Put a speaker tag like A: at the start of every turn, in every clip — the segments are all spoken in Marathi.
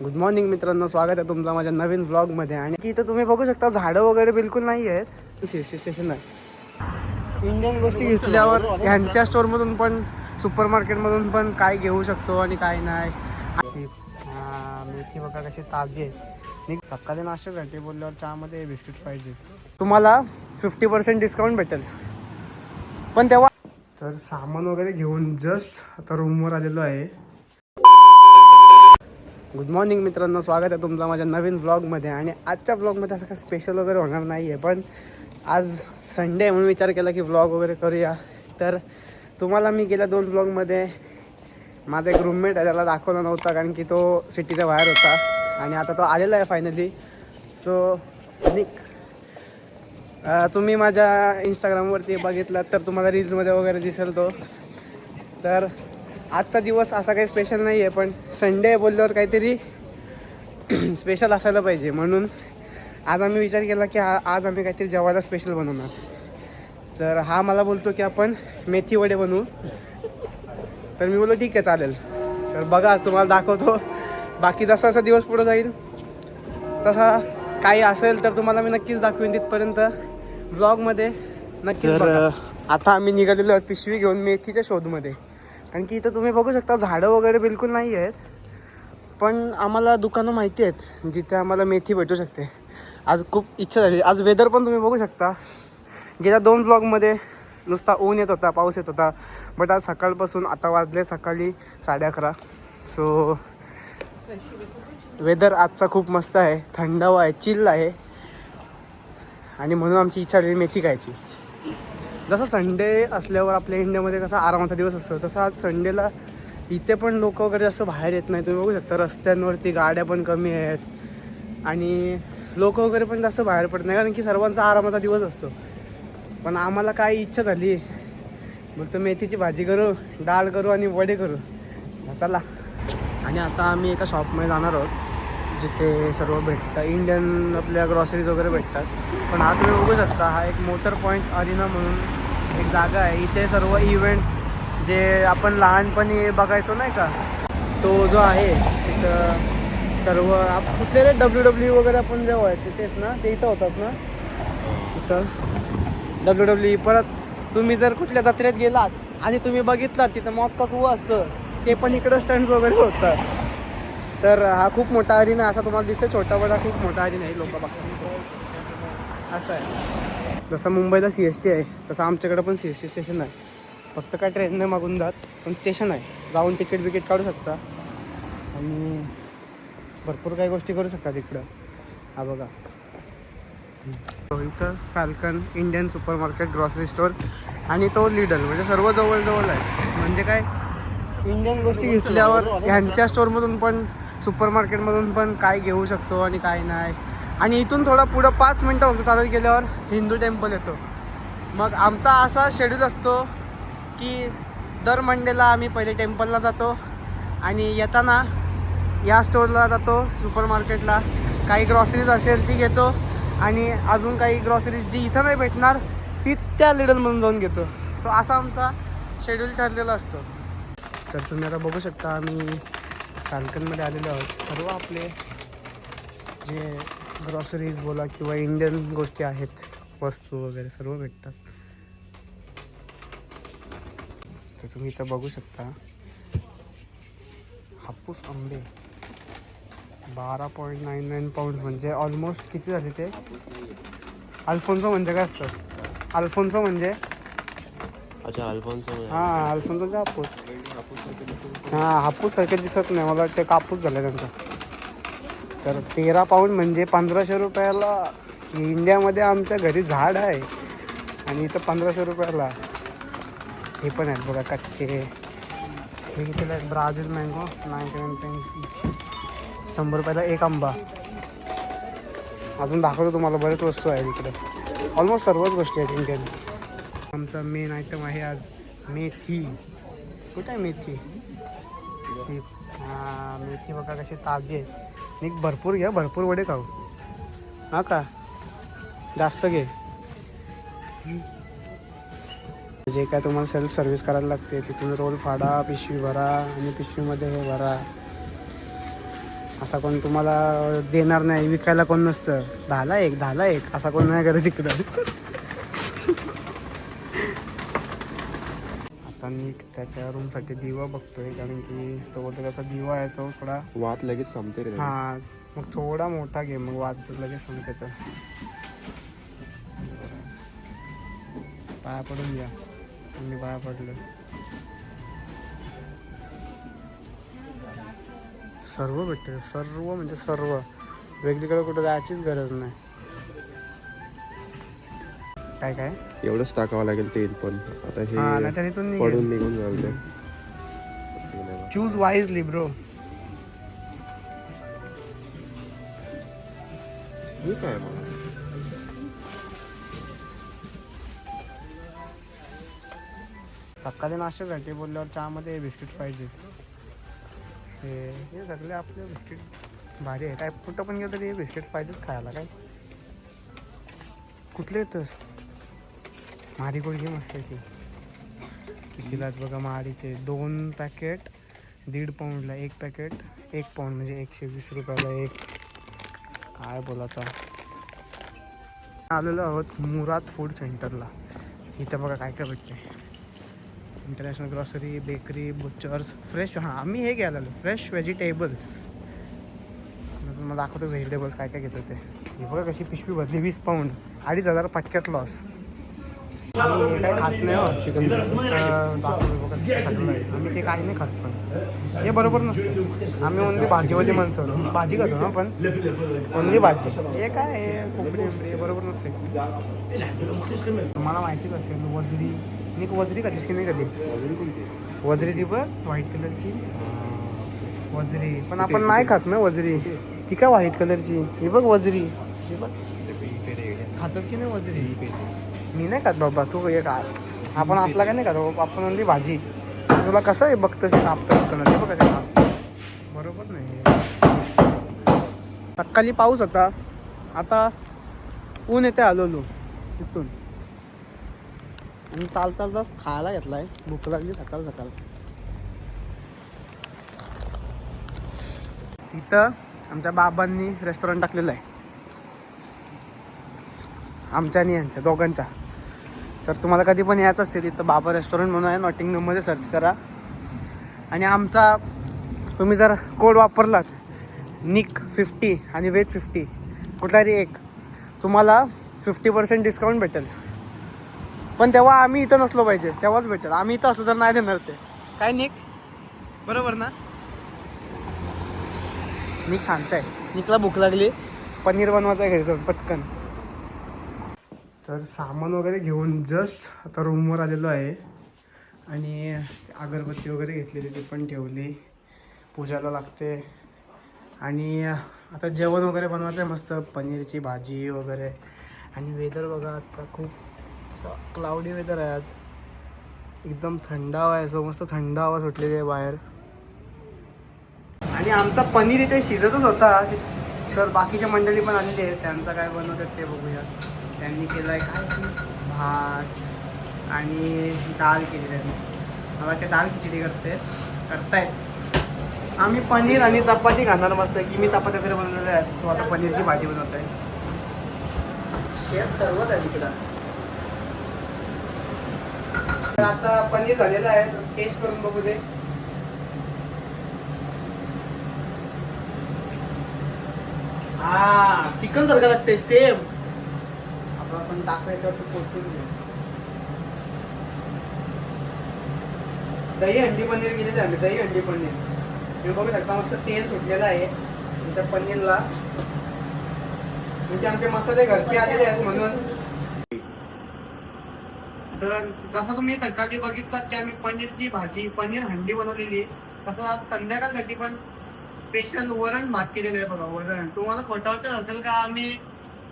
A: गुड मॉर्निंग मित्रांनो, स्वागत आहे तुमचं माझ्या नवीन व्लॉगमध्ये. आणि इथं तुम्ही बघू शकता झाडं वगैरे बिलकुल नाही आहेत. सीएसटी स्टेशन आहे. इंडियन गोष्टी घेतल्यावर ह्यांच्या स्टोअरमधून पण सुपर मार्केटमधून पण काय घेऊ शकतो आणि काय नाही. मेथी बघा कशी ताजी आहे. सकाळी नाश्त्यासाठी बोलल्यावर चहामध्ये बिस्किट पाहिजेच. तुम्हाला 50% डिस्काउंट भेटेल. पण तेव्हा तर सामान वगैरे घेऊन जस्ट आता रूमवर आलेलो आहे. गुड मॉर्निंग मित्रांनो, स्वागत आहे तुमचं माझ्या नवीन व्लॉगमध्ये. आणि आजच्या व्लॉगमध्ये असं काही स्पेशल वगैरे होणार नाही आहे, पण आज संडे आहे म्हणून विचार केला की व्लॉग वगैरे करूया. तर तुम्हाला मी गेल्या 2 व्लॉगमध्ये माझा एक रूममेट आहे, त्याला दाखवला नव्हता कारण की तो सिटीच्या बाहेर होता आणि आता तो आलेला आहे फायनली. सो तुम्ही माझ्या इंस्टाग्रामवरती बघितलात तर तुम्हाला रील्समध्ये वगैरे दिसेल तो. तर आजचा दिवस असा काही स्पेशल नाही आहे, पण संडे बोलल्यावर काहीतरी स्पेशल असायला पाहिजे, म्हणून आज आम्ही विचार केला की आज आम्ही काहीतरी जेवायला स्पेशल बनवणार. तर हा मला बोलतो की आपण मेथी वडे बनवू. तर मी बोललो ठीक आहे चालेल. तर बघा आज तुम्हाला दाखवतो. बाकी जसा जसा दिवस पुढे जाईल तसा काही असेल तर तुम्हाला मी नक्कीच दाखवेन. तिथपर्यंत व्लॉगमध्ये नक्कीच बघा. आता आम्ही निघालेलो आहोत पिशवी घेऊन मेथीच्या शोधमध्ये. कारण की इथं तुम्ही बघू शकता झाडं वगैरे बिलकुल नाही आहेत, पण आम्हाला दुकानं माहिती आहेत जिथे आम्हाला मेथी भेटू शकते. आज खूप इच्छा झाली. आज वेदर पण तुम्ही बघू शकता. गेल्या 2 व्लॉगमध्ये नुसता ऊन येत होता, पाऊस येत होता, बट आज सकाळपासून आता वाजले सकाळी 11:30. सो वेदर आजचा खूप मस्त आहे, थंडावा आहे, चिल आहे. आणि म्हणून आमची इच्छा झाली मेथी खायची. जसं संडे असल्यावर आपल्या इंडियामध्ये कसा आरामाचा दिवस असतो, तसं आज संडेला इथे पण लोक वगैरे जास्त बाहेर येत नाही. तुम्ही बघू शकता रस्त्यांवरती गाड्या पण कमी आहेत आणि लोक वगैरे पण जास्त बाहेर पडत नाही, कारण की सर्वांचा आरामाचा दिवस असतो. पण आम्हाला काय इच्छा झाली, बोलतो मेथीची भाजी करू, डाळ करू आणि वडे करू. चला. आणि आता आम्ही एका शॉपमध्ये जाणार आहोत जिथे सर्व भेटतं, इंडियन आपल्या ग्रॉसरीज वगैरे भेटतात. पण हा तुम्ही बघू शकता, हा एक मोटर पॉईंट अरिना म्हणून एक जागा आहे. इथे सर्व इव्हेंट्स जे आपण लहानपणी बघायचो नाही का, तो जो आहे तिथं सर्व कुठले WWE वगैरे आपण जेव्हा व्हायचे तेच ना, ते इथं होतात ना. इथं WWE. परत तुम्ही जर कुठल्या जत्रेत गेलात आणि तुम्ही बघितलात तिथं मॉप का कुवा असतं, ते पण इकडं स्टंट्स वगैरे होतात. तर हा खूप मोठा अरिना असा तुम्हाला दिसते, छोटा बडा खूप मोठा अरिना आहे. लोक बघतात असं आहे. जसं मुंबईला CST आहे तसं आमच्याकडे पण CST स्टेशन आहे. फक्त काय ट्रेनने मागून जात, पण स्टेशन आहे. जाऊन तिकीट काढू शकता आणि भरपूर काही गोष्टी करू शकता तिकडं. हा बघा इथं Falcon Indian super market grocery store आणि तो लिडल, म्हणजे सर्व जवळ आहे. म्हणजे काय, इंडियन गोष्टी घेतल्यावर ह्यांच्या स्टोअरमधून पण सुपर मार्केटमधून पण काय घेऊ शकतो आणि काय नाही. आणि इथून थोडा पुढं 5 मिनटं फक्त चालत गेल्यावर हिंदू टेम्पल येतो. मग आमचा असा शेड्यूल असतो की दर मंडेला आम्ही पहिले टेम्पलला जातो आणि येताना या स्टोअरला जातो सुपर मार्केटला. काही ग्रॉसरीज असेल ती घेतो आणि अजून काही ग्रॉसरीज जी इथं नाही भेटणार ती त्या लिडलमधून जाऊन घेतो. सो असा आमचा शेड्यूल ठरलेला असतो. तर तुम्ही आता बघू शकता आम्ही फॅल्कनमध्ये आलेलो आहोत. सर्व आपले जे ग्रॉसरीज बोला किंवा इंडियन गोष्टी आहेत, वस्तू वगैरे सर्व भेटतात. तर तुम्ही इथं बघू शकता हापूस आंबे 12.99 पाऊंड, म्हणजे ऑलमोस्ट किती झाले ते. अल्फोन्सो म्हणजे काय असतं? अल्फोन्सो म्हणजे हां, अल्फोन्सोचा हापूस. हां, हापूस सारखे दिसत नाही, मला वाटतं कापूस झाला त्यांचा. तर 13 पाऊंड म्हणजे 1500 रुपयाला. इंडियामध्ये आमच्या घरी झाड आहे आणि इथं 1500 रुपयाला. हे पण आहेत बघा कच्चे. हे कितीला आहेत? ब्राझील मँगो 99 पेन्स, 100 रुपयाला एक आंबा. अजून दाखवतो तुम्हाला, बरेच वस्तू आहेत इकडे. ऑलमोस्ट सर्वच गोष्टी आहेत इंडियन. आमचा मेन आयटम आहे आज मेथी. कुठं आहे मेथी? हां, मेथी बघा कशी ताजी आहे. एक भरपूर घ्या, भरपूर वडे खाऊ. हां का, जास्त घे. जे काय तुम्हाला सेल्फ सर्व्हिस करायला लागते, तिथून रोल फाडा, पिशवी भरा आणि पिशवीमध्ये हे भरा. असा कोण तुम्हाला देणार नाही, विकायला कोण नसतं. 10ला 1 10ला 1 असा कोण नाही करत इकडं. आता मी त्याच्या रूमसाठी दिवा बघतोय, कारण की तो बोलतो त्याचा दिवा आहे तो थोडा
B: वाद लगेच संपते रे.
A: हां, मग थोडा मोठा घे, मग वाद लगेच संपते. तर पाया पडून घ्या. मी पाया पडलो. सर्व भेटते, सर्व म्हणजे सर्व. वेगळीकडे कुठं जायचीच गरज नाही. काय काय
B: एवढंच टाकावं लागेल तेल पण. आता हे
A: नाहीतर इथून
B: पडून निघून जाईल ते.
A: Choose wisely bro.
B: हे काय मग
A: सकाळी नाश्त्यासाठी बोलल्यावर चहामध्ये बिस्किट पाहिजेच. हे सगळे आपले बिस्किट भारी आहे. काय कुठं पण गेलं तरी हे बिस्किट्स पाहिजेच खायला. काय कुठले येतस? मारी गोळी मस्त आहे ती. कितीला बघा मारीचे 2 पॅकेट 1.5 पाऊंडला. 1 पॅकेट 1 पाऊंड म्हणजे 120 रुपयाला एक. काय बोलायचा. आलेलो आहोत मुराद फूड सेंटरला. इथं बघा काय काय भेटते. International grocery, bakery, butchers, fresh. हां, आम्ही हे घ्यायला आलो, फ्रेश व्हेजिटेबल्स. मला दाखवतो व्हेजिटेबल्स काय काय घेतो ते. हे बघा कशी पिशवी भरली 20 पाऊंड. 2,500 पटक्यात लॉस. आम्ही काही खात नाही हो चिकन. दाखवतो बघा सगळं आहे. आम्ही ते काही नाही खात, पण हे बरोबर नसतं. आम्ही ओनली भाजीवाली माणसं. भाजी खातो ना, पण ओनली भाजी. हे काय हे कोकडी बिंबडी हे बरोबर नसते. तुम्हाला माहितीच असेल वजरी. मी वजरी खातीस की नाही कधी? वजरी ती बघ व्हाईट कलरची वजरी. पण आपण नाही खात ना वजरी. ती काय व्हाईट कलरची. ही बघ वजरी. ही बघ खातच की नाही वजरी? मी नाही खात बाबा. तू हे काय आपण असला काय नाही खात. आपण ओनली भाजी. तुला कसं आहे बघतंच कापतं ते बघ कसं खात. बरोबर नाही. सकाळी पाऊस होता, आता ऊन येते. आलो तिथून आणि चालताच खायला घेतलाय. भूक लागली सकाळ सकाळ. इथं आमच्या बाबांनी रेस्टॉरंट टाकलेलं आहे, आमच्या आणि यांच्या दोघांच्या. तर तुम्हाला कधी पण यायचं असेल इथं बाबा रेस्टॉरंट म्हणून आहे, नॉटिंगममध्ये सर्च करा. आणि आमचा तुम्ही जर कोड वापरलात निक 50 आणि वेट 50 कुठलाही एक, तुम्हाला 50% डिस्काउंट भेटेल. पण तेव्हा आम्ही इथं नसलो पाहिजे, तेव्हाच भेटेल. आम्ही इथं असलो तर नाही देणार ते. काय निक बरोबर ना? निक शांत आहे. निकला भूक लागली, पनीर बनवायचं आहे घरी जाऊन पटकन. तर सामान वगैरे घेऊन जस्ट आता रूमवर आलेलो आहे. आणि अगरबत्ती वगैरे घेतलेली ती पण ठेवली, पूजाला लागते. आणि आता जेवण वगैरे बनवायचं आहे मस्त, पनीरची भाजी वगैरे. आणि वेदर बघा आजचा खूप असा क्लाउडी वेदर आहे आज. एकदम थंड हवा आहे, सो मस्त थंड हवा सुटलेली आहे बाहेर. आणि आमचा पनीर इथे शिजतच होता, तर बाकीच्या मंडळी पण आलेली आहेत. त्यांचं काय बनवतात ते बघूया. त्यांनी केलं आहे काय भात आणि डाळ केली त्यांनी. मला ते डाळ खिचडी करतायत. आम्ही पनीर आणि चपाती खाणार मस्त की. मी चपाती वगैरे बनवलेल्या आहेत. तो आता पनीरची भाजी बनवत आहे. शेफ सर्वच आहे तिकडं. आता पनीर झालेलं आहे, टेस्ट करून बघू दे. हा, चिकन सारखं लागतंय सेम. आपण टाकायच्यावर पोचून घेऊ. दही अंडी पनीर केलेलं आहे. दही अंडी पनीर तुम्ही बघू शकता. मस्त तेल सुटलेलं आहे तुमच्या पनीरला. म्हणजे आमचे मसाले घरचे आलेले आहेत म्हणून. तर जसं तुम्ही सकाळी बघितलं की आम्ही पनीरची भाजी, पनीर हंडी बनवलेली, तसं आज संध्याकाळसाठी पण स्पेशल वरण भात केलेलं आहे बघा. वरण तुम्हाला खोटं वाटत असेल का आम्ही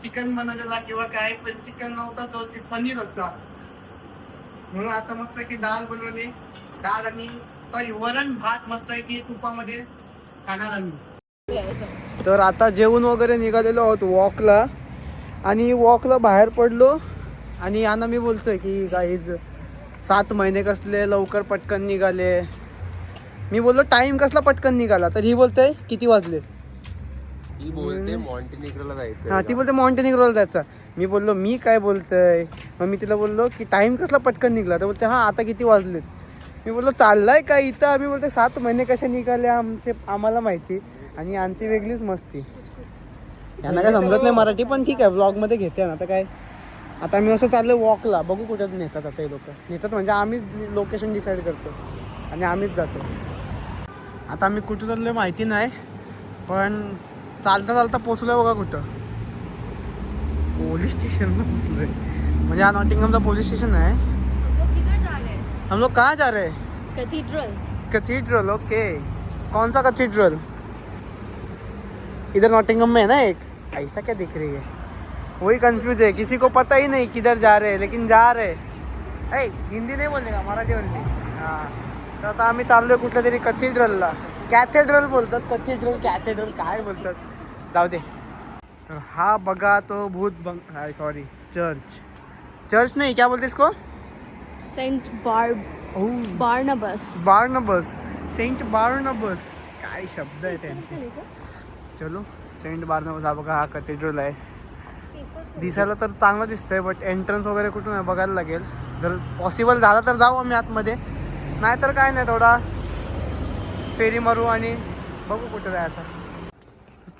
A: चिकन बनवलेला किंवा काय, पण चिकन नव्हता, तो पनीर होता. म्हणून आता मस्त की डाळ बनवली. डाळ आणि वरण भात मस्त आहे की तुपामध्ये खाणार आम्ही. तर आता जेवण वगैरे निघालेलो आहोत वॉकला. आणि वॉकला बाहेर पडलो आणि यांना मी बोलतोय की गाईज 7 महिने कसले लवकर पटकन निघाले. मी बोललो टाईम कसला पटकन निघाला, तर ही बोलतोय किती वाजले.
B: ती बोलते मॉन्टेनिग्रोला जायचं.
A: हां ती बोलते मॉन्टेनिग्रोला जायचं. मी बोललो मी काय बोलतोय. मग मी तिला बोललो की टाईम कसला पटकन निघला. तर बोलते हां आता किती वाजलेत. मी बोललो चाललाय का इथं. आम्ही बोलते 7 महिने कसे निघाले आम्हाला माहिती. आणि आमची वेगळीच मस्ती. यांना काय समजत नाही मराठी पण ठीक आहे व्लॉगमध्ये घेते ना. आता काय आता आम्ही असं चाललो वॉकला. बघू कुठे नेतात आता हे लोक. नेतात म्हणजे आम्हीच लोकेशन डिसाईड करतो आणि आम्हीच जातो. आता आम्ही कुठं चाललो माहिती नाही पण चालता चालता पोचलोय बघा कुठं. पोलीस स्टेशनला पोचलोय. म्हणजे हा नॉटिंगहमचा पोलीस स्टेशन है. हम लोग कहाँ जा रहे हैं?
C: कैथीड्रल.
A: Cathedral okay. कौन सा कैथीड्रल? इधर नॉटिंगहम में है ना एक. ऐसा क्या दिख रही है? वही कंफ्यूज है. किसी को पता ही नहीं किधर जा रहे हैं लेकिन जा रहे हैं. हिंदी नाही बोलले का मराठी बोलली. हां तर आता आम्ही चाललोय कुठल्या तरी कॅथेड्रलला. कॅथेड्रल बोलतात कॅथेड्रल कॅथेड्रल काय बोलतात जाऊ दे. तर हा बघा तो भूत सॉरी चर्च नहीं क्या बोलते इसको.
C: सेंट बार्नबस.
A: बार्नबस. सेंट बार्नबस काय शब्द आहे त्यांचे. चलो सेंट बार्नबस हा बघा हा कॅथेड्रल आहे. दिसायला तर चांगलं दिसतंय बट एंट्रन्स वगैरे कुठून आहे बघायला लागेल. जर पॉसिबल झालं तर जाऊ आम्ही आतमध्ये. नाहीतर काय नाही थोडा फेरी मारू आणि बघू कुठं जायचं.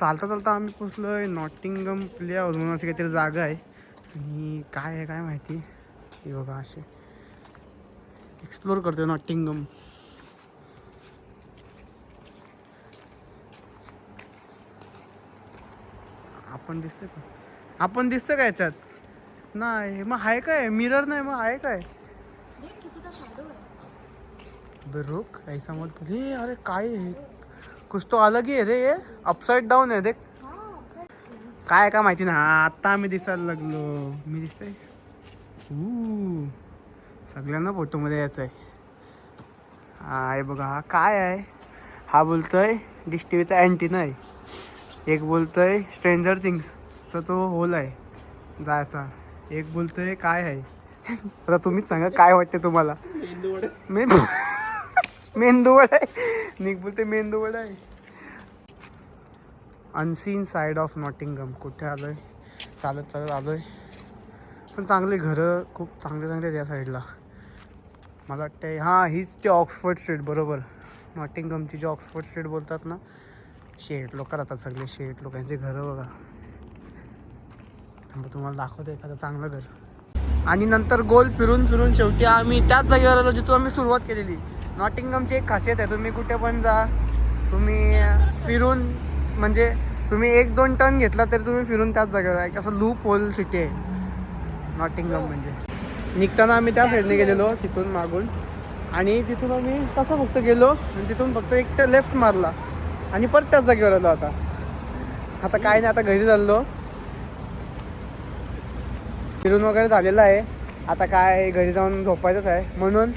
A: चालता चालता आम्ही पोचलोय नॉटिंगहम प्ले हाऊस म्हणून अशी काहीतरी जागा आहे. आणि काय आहे काय माहिती. हे बघा असे एक्सप्लोर करतोय नॉटिंगहम. आपण दिसतोय का याच्यात. नाही मग आहे काय मिरर नाही मग आहे काय. रुक ऐसा मत बोल. अरे काय है कुछ तो अलग ही है रे. ये अपसाइड डाऊन आहे देख. काय का माहिती ना. आता आम्ही दिसायला लागलो. मी दिसतोय. सगळ्यांना फोटोमध्ये यायचं आहे. हा हे बघा हा काय आहे. हा बोलतोय डिश टीव्हीचा अँटीना आहे. एक बोलतोय स्ट्रेंजर थिंग्सचा तो होल आहे जायचा. एक बोलतोय काय आहे. आता तुम्हीच सांगा काय वाटते तुम्हाला. मेंदूवडा आहे. निक बोलते मेंदूवडा आहे. Unseen side of Nottingham. कुठे आलोय चालत चालत आलोय. पण चांगले घरं खूप चांगले चांगले त्या साईडला. मला वाटतं हां हीच ते ऑक्सफर्ड स्ट्रीट बरोबर. नॉटिंगहमची जी ऑक्सफर्ड स्ट्रीट बोलतात ना. शेट लोक राहतात सगळे. शेट लोकांचे घरं बघा. मग तुम्हाला दाखवतो एखादं चांगलं घर. आणि नंतर गोल फिरून फिरून शेवटी आम्ही त्याच जागेवर आलो जिथून आम्ही सुरुवात केलेली. नॉटिंगहमची एक खासियत आहे तुम्ही कुठे पण जा तुम्ही फिरून म्हणजे तुम्ही 1-2 टर्न घेतला तरी तुम्ही फिरून त्याच जागेवर आहे. असं लूप होल सिटी आहे नॉटिंगहम म्हणजे. निघताना आम्ही त्या साईडने गेलेलो तिथून मागून. आणि तिथून आम्ही तसं फक्त गेलो आणि तिथून फक्त एक लेफ्ट मारला आणि परत त्याच जागेवर आलो. आता काय नाही आता घरी चाललो. फिरून वगैरे झालेलं आहे. आता काय घरी जाऊन झोपायचंच आहे. म्हणून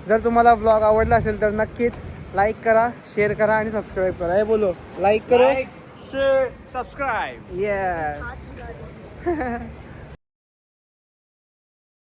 A: जर तुम्हाला ब्लॉग आवडला असेल तर नक्कीच लाईक करा शेअर करा आणि सबस्क्राईब करा. हे बोलो लाईक करो
D: शेअर सबस्क्राईब.
A: येस.